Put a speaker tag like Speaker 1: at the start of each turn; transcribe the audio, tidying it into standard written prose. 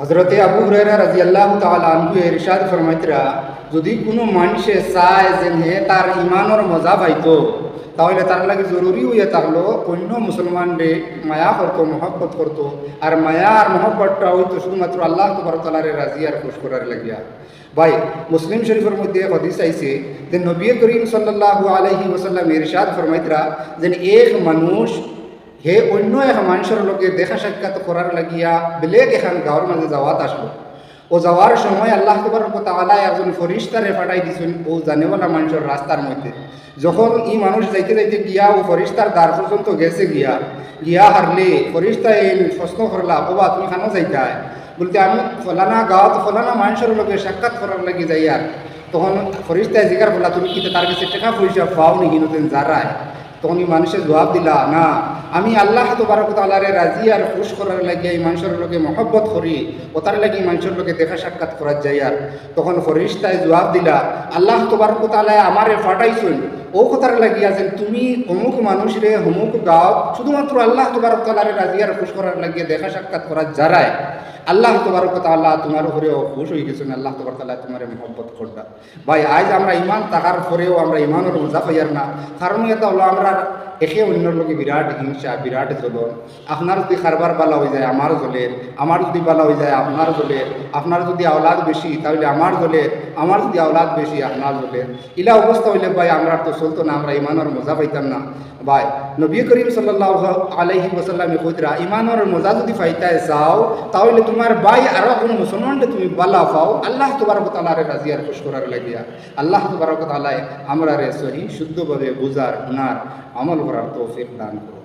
Speaker 1: হযরতে আবু হুরায়রা রাদিয়াল্লাহু তাআলা আনহু ইরশাদ ফরমাইতরা, যদি কোনো মানুষে চায় যে হে তার ইমানের মজা পাইতো, তাহলে তার লাগে জরুরি হইয়া থাকলো অন্য মুসলমানরে মায়া করতো, মহব্বত করতো। আর মায়া আর মহব্বতটা হইতো শুধুমাত্র আল্লাহ তাবারক তাআলারে রাজি আর খুশ করার লাগিয়া। ভাই, মুসলিম শরীফের মধ্যে হাদিস আইছে যে নবী করিম সাল্লাল্লাহু আলাইহি ওয়াসাল্লাম ইরশাদ ফরমাইতরা যে এক মানুষ হে অন্য এক মানুষের লোকে দেখা সাক্ষাৎ করার লাগিয়া বেলেগ এখন গাঁৱৰ মাঝে যাওয়াত আসলো। ও যাওয়ার সময় আল্লাহ তাবারক তাআলা একজন ফরিস্তারে পাঠাই দিয়েছেন ও জানেওয়ালা মানুষের রাস্তার মধ্যে। যখন এই মানুষ যাইতে যাইতে গিয়া ও ফরিস্তার দ্বার পর্যন্ত গেছে গিয়া হারলে ফরিস্তা এই প্রশ্ন করলা, বাবা তুমি খানো যাইতায়? বলতে আমি ফলানা গাঁৱত ফলানা মানুষের লোকে সাক্ষাৎ করার লাগি যাই। আর তখন ফরিস্তায় জিজ্ঞাসা করলা, তুমি কি তার কাছে টাকা পয়সা পাও নাকি নতুন যারায়? তখন এই মানুষের জবাব দিলা, না, আমি আল্লাহ তাবারক তাআলারে রাজি আর খুশ করার লাগে এই মানুষের লোকে মহব্বত করি, ও তার লাগে মানুষের লোকে দেখা সাক্ষাৎ করার যাই। আর তখন ফরিস্তায় জবাব দিলা, আল্লাহ তাবারক তাআলা আমারে ফাটাইছেন ও কথার লাগিয়া যে তুমি অমুক মানুষরে অমুক গাঁও শুধুমাত্র আল্লাহ তাবারক তাআলারে রাজি আর খুশ করার লাগিয়ে দেখা সাক্ষাৎ করার যারায় আল্লাহ তাবারক তাআলা তোমার উপরেও খুশ হয়ে গেছেন, আল্লাহ তাবারক তাআলা তোমারে মহব্বত করবা। ভাই, আজ আমরা ইমান থাকার পরেও আমরা ইমানের মজা পাইয়ার না। কারণ এটা হলো আমরা একে অন্যর লোকে বিরাট হিংসা, বিরাট জ্বলন। আপনার যদি খারবার বালা হয়ে যায় আমার জ্বলের, আমার যদি বালা হয়ে যায় আপনার জ্বলের, আপনার যদি আওলাদ বেশি তাহলে আমার জ্বলের, আমার যদি আওলাদ বেশি আপনার জ্বলের। ইলা অবস্থা হইলে ভাই আমরা তো চলতো না, আমরা ইমানের মজা পাইতাম না। ভাই, নবী করিম সাল্লাল্লাহু আলাইহি ওয়াসাল্লামে কইতরা, ইমানের মজা যদি পাইতে চাও তাহলে তোমার ভাই আরো কোনো মুসলমানকে তুমি বালা পাও আল্লাহ তাবারক তাআলারে রাজি আর খুশ করার লাগিয়া। আল্লাহ তাবারক তাআলা আমরারে সহি শুদ্ধভাবে বুঝার, গুনার আমল করার তৌফিক দান করুন।